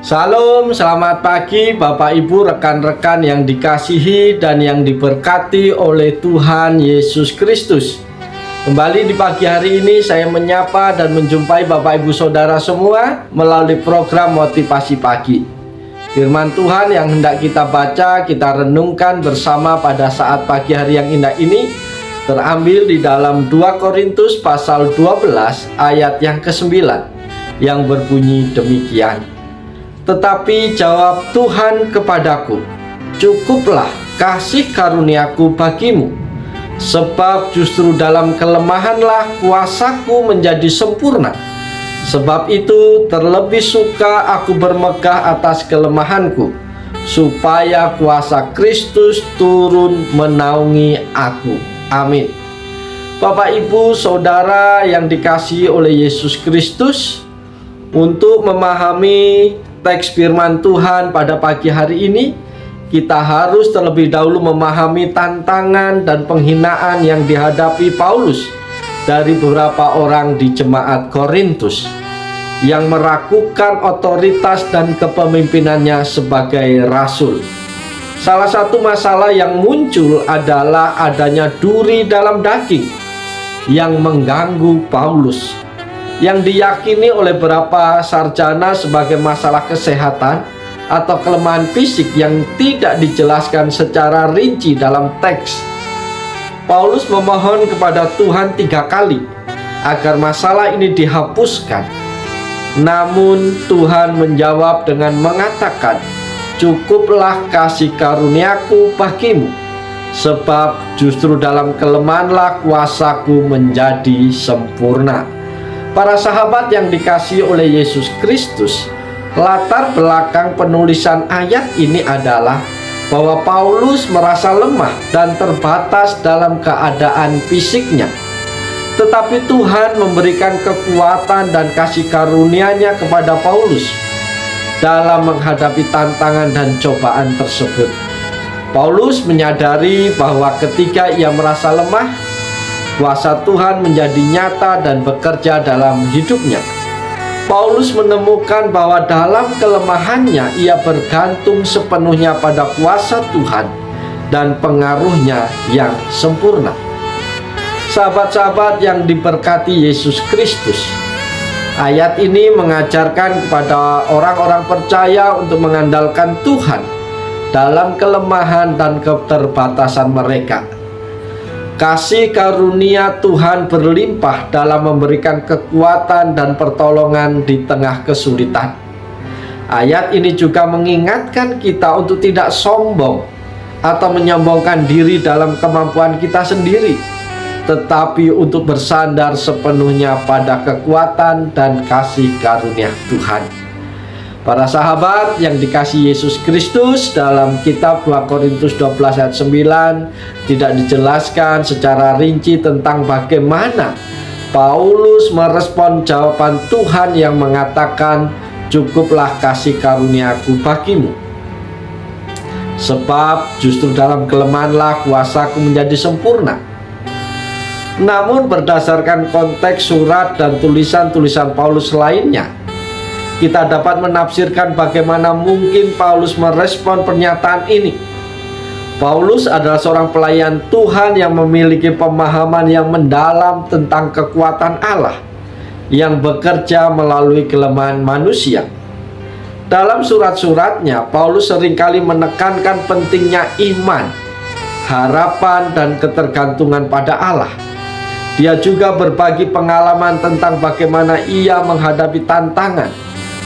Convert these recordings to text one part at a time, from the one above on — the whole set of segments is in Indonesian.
Salam, selamat pagi Bapak Ibu, rekan-rekan yang dikasihi dan yang diberkati oleh Tuhan Yesus Kristus. Kembali di pagi hari ini saya menyapa dan menjumpai Bapak Ibu Saudara semua melalui program Motivasi Pagi. Firman Tuhan yang hendak kita baca, kita renungkan bersama pada saat pagi hari yang indah ini terambil di dalam 2 Korintus pasal 12 ayat yang ke-9 yang berbunyi demikian. Tetapi jawab Tuhan kepadaku, cukuplah kasih karuniaku bagimu, sebab justru dalam kelemahanlah kuasaku menjadi sempurna. Sebab itu terlebih suka aku bermegah atas kelemahanku, supaya kuasa Kristus turun menaungi aku. Amin. Bapak, Ibu, Saudara yang dikasihi oleh Yesus Kristus, untuk memahami teks firman Tuhan pada pagi hari ini, kita harus terlebih dahulu memahami tantangan dan penghinaan yang dihadapi Paulus dari beberapa orang di jemaat Korintus yang meragukan otoritas dan kepemimpinannya sebagai rasul. Salah satu masalah yang muncul adalah adanya duri dalam daging yang mengganggu Paulus, yang diyakini oleh beberapa sarjana sebagai masalah kesehatan atau kelemahan fisik yang tidak dijelaskan secara rinci dalam teks. Paulus memohon kepada Tuhan 3 kali agar masalah ini dihapuskan. Namun Tuhan menjawab dengan mengatakan, cukuplah kasih karuniaku bagimu, sebab justru dalam kelemahanlah kuasaku menjadi sempurna. Para sahabat yang dikasihi oleh Yesus Kristus, latar belakang penulisan ayat ini adalah bahwa Paulus merasa lemah dan terbatas dalam keadaan fisiknya. Tetapi Tuhan memberikan kekuatan dan kasih karunia-Nya kepada Paulus dalam menghadapi tantangan dan cobaan tersebut. Paulus menyadari bahwa ketika ia merasa lemah, kuasa Tuhan menjadi nyata dan bekerja dalam hidupnya. Paulus menemukan bahwa dalam kelemahannya ia bergantung sepenuhnya pada kuasa Tuhan dan pengaruhnya yang sempurna. Sahabat-sahabat yang diberkati Yesus Kristus, ayat ini mengajarkan kepada orang-orang percaya untuk mengandalkan Tuhan dalam kelemahan dan keterbatasan mereka. Kasih karunia Tuhan berlimpah dalam memberikan kekuatan dan pertolongan di tengah kesulitan. Ayat ini juga mengingatkan kita untuk tidak sombong atau menyombongkan diri dalam kemampuan kita sendiri, tetapi untuk bersandar sepenuhnya pada kekuatan dan kasih karunia Tuhan. Para sahabat yang dikasihi Yesus Kristus, dalam kitab 2 Korintus 12 ayat 9 tidak dijelaskan secara rinci tentang bagaimana Paulus merespon jawaban Tuhan yang mengatakan, cukuplah kasih karuniaku bagimu, sebab justru dalam kelemahanlah kuasaku menjadi sempurna. Namun berdasarkan konteks surat dan tulisan-tulisan Paulus lainnya, kita dapat menafsirkan bagaimana mungkin Paulus merespon pernyataan ini. Paulus adalah seorang pelayan Tuhan yang memiliki pemahaman yang mendalam tentang kekuatan Allah yang bekerja melalui kelemahan manusia. Dalam surat-suratnya, Paulus seringkali menekankan pentingnya iman, harapan, dan ketergantungan pada Allah. Dia juga berbagi pengalaman tentang bagaimana ia menghadapi tantangan,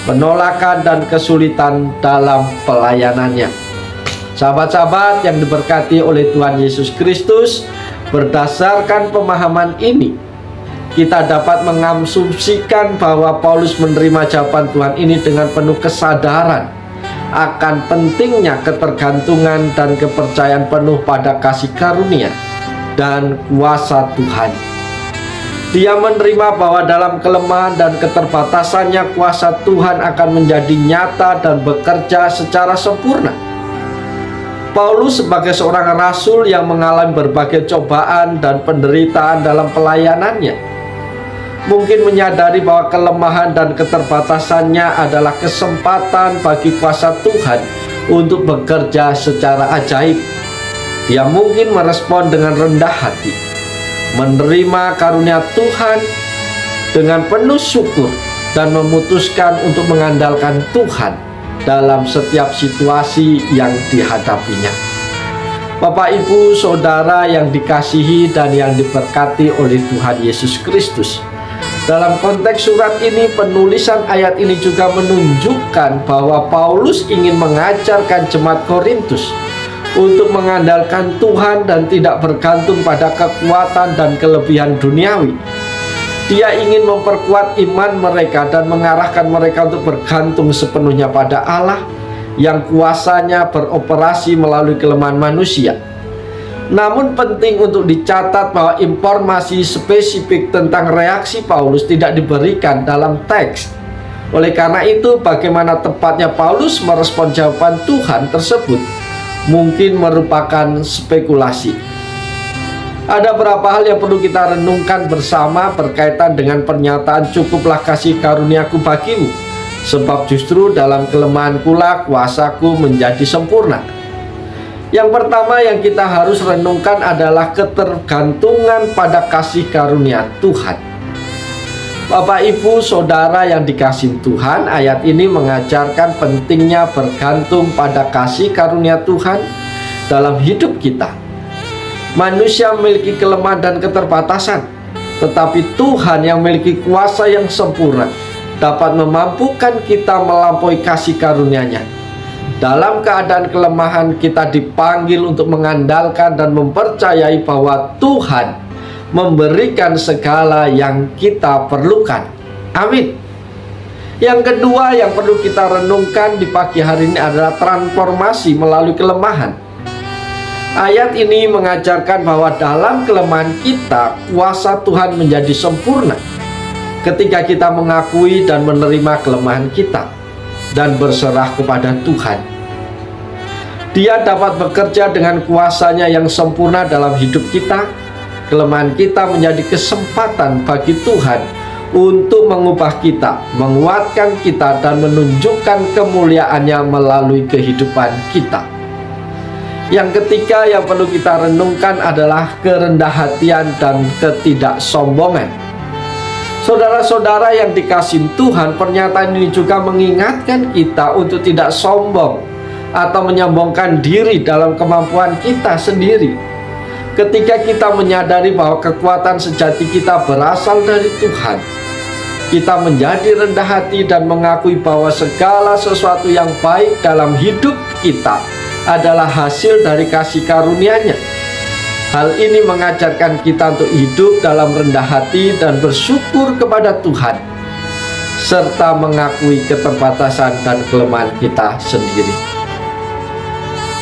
penolakan, dan kesulitan dalam pelayanannya. Sahabat-sahabat yang diberkati oleh Tuhan Yesus Kristus, berdasarkan pemahaman ini, kita dapat mengasumsikan bahwa Paulus menerima jawaban Tuhan ini dengan penuh kesadaran akan pentingnya ketergantungan dan kepercayaan penuh pada kasih karunia dan kuasa Tuhan. Dia menerima bahwa dalam kelemahan dan keterbatasannya kuasa Tuhan akan menjadi nyata dan bekerja secara sempurna. Paulus sebagai seorang rasul yang mengalami berbagai cobaan dan penderitaan dalam pelayanannya, mungkin menyadari bahwa kelemahan dan keterbatasannya adalah kesempatan bagi kuasa Tuhan untuk bekerja secara ajaib. Dia mungkin merespon dengan rendah hati, menerima karunia Tuhan dengan penuh syukur, dan memutuskan untuk mengandalkan Tuhan dalam setiap situasi yang dihadapinya. Bapak, Ibu, Saudara yang dikasihi dan yang diberkati oleh Tuhan Yesus Kristus, dalam konteks surat ini, penulisan ayat ini juga menunjukkan bahwa Paulus ingin mengajarkan jemaat Korintus untuk mengandalkan Tuhan dan tidak bergantung pada kekuatan dan kelebihan duniawi. Dia ingin memperkuat iman mereka dan mengarahkan mereka untuk bergantung sepenuhnya pada Allah yang kuasanya beroperasi melalui kelemahan manusia. Namun penting untuk dicatat bahwa informasi spesifik tentang reaksi Paulus tidak diberikan dalam teks. Oleh karena itu, bagaimana tepatnya Paulus merespon jawaban Tuhan tersebut mungkin merupakan spekulasi. Ada beberapa hal yang perlu kita renungkan bersama berkaitan dengan pernyataan "cukuplah kasih karuniaku bagimu, sebab justru dalam kelemahankulah kuasaku menjadi sempurna." Yang pertama yang kita harus renungkan adalah ketergantungan pada kasih karunia Tuhan. Bapak, Ibu, Saudara yang dikasihi Tuhan, ayat ini mengajarkan pentingnya bergantung pada kasih karunia Tuhan dalam hidup kita. Manusia memiliki kelemahan dan keterbatasan, tetapi Tuhan yang memiliki kuasa yang sempurna dapat memampukan kita melampaui kasih karunia-Nya. Dalam keadaan kelemahan, kita dipanggil untuk mengandalkan dan mempercayai bahwa Tuhan memberikan segala yang kita perlukan. Amin. Yang kedua yang perlu kita renungkan di pagi hari ini adalah transformasi melalui kelemahan. Ayat ini mengajarkan bahwa dalam kelemahan kita, kuasa Tuhan menjadi sempurna ketika kita mengakui dan menerima kelemahan kita dan berserah kepada Tuhan. Dia dapat bekerja dengan kuasanya yang sempurna dalam hidup kita. Kelemahan kita menjadi kesempatan bagi Tuhan untuk mengubah kita, menguatkan kita, dan menunjukkan kemuliaan-Nya melalui kehidupan kita. Yang ketiga yang perlu kita renungkan adalah kerendah hatian dan ketidaksombongan. Saudara-saudara yang dikasihi Tuhan, pernyataan ini juga mengingatkan kita untuk tidak sombong atau menyombongkan diri dalam kemampuan kita sendiri. Ketika kita menyadari bahwa kekuatan sejati kita berasal dari Tuhan, kita menjadi rendah hati dan mengakui bahwa segala sesuatu yang baik dalam hidup kita adalah hasil dari kasih karunia-Nya. Hal ini mengajarkan kita untuk hidup dalam rendah hati dan bersyukur kepada Tuhan, serta mengakui keterbatasan dan kelemahan kita sendiri.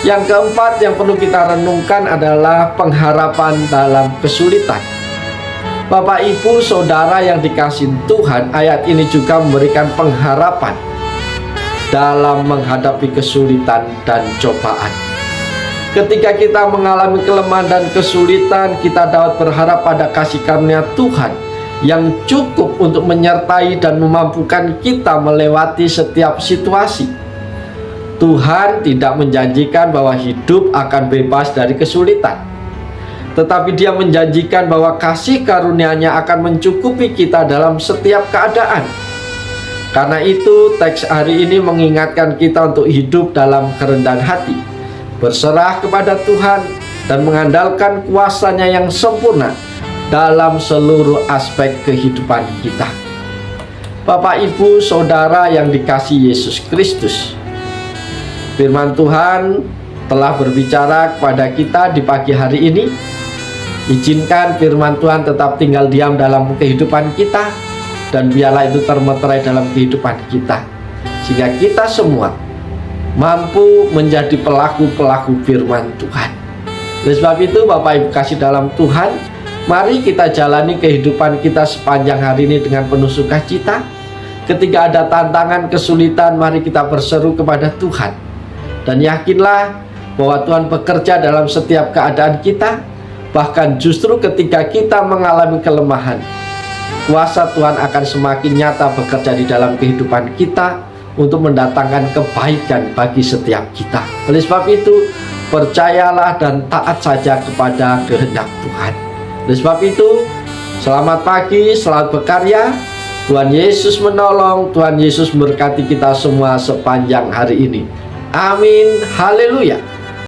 Yang keempat yang perlu kita renungkan adalah pengharapan dalam kesulitan. Bapak, Ibu, Saudara yang dikasihi Tuhan, ayat ini juga memberikan pengharapan dalam menghadapi kesulitan dan cobaan. Ketika kita mengalami kelemahan dan kesulitan, kita dapat berharap pada kasih karunia Tuhan yang cukup untuk menyertai dan memampukan kita melewati setiap situasi. Tuhan tidak menjanjikan bahwa hidup akan bebas dari kesulitan, tetapi Dia menjanjikan bahwa kasih karunia-Nya akan mencukupi kita dalam setiap keadaan. Karena itu, teks hari ini mengingatkan kita untuk hidup dalam kerendahan hati, berserah kepada Tuhan, dan mengandalkan kuasa-Nya yang sempurna dalam seluruh aspek kehidupan kita. Bapak, Ibu, Saudara yang dikasihi Yesus Kristus, firman Tuhan telah berbicara kepada kita di pagi hari ini. Izinkan firman Tuhan tetap tinggal diam dalam kehidupan kita, dan biarlah itu termeterai dalam kehidupan kita, sehingga kita semua mampu menjadi pelaku-pelaku firman Tuhan. Oleh sebab itu, Bapak Ibu kasih dalam Tuhan, mari kita jalani kehidupan kita sepanjang hari ini dengan penuh sukacita. Ketika ada tantangan, kesulitan, mari kita berseru kepada Tuhan, dan yakinlah bahwa Tuhan bekerja dalam setiap keadaan kita. Bahkan justru ketika kita mengalami kelemahan, kuasa Tuhan akan semakin nyata bekerja di dalam kehidupan kita untuk mendatangkan kebaikan bagi setiap kita. Oleh sebab itu, percayalah dan taat saja kepada kehendak Tuhan. Oleh sebab itu, selamat pagi, selamat berkarya. Tuhan Yesus menolong, Tuhan Yesus memberkati kita semua sepanjang hari ini. Amin, haleluya.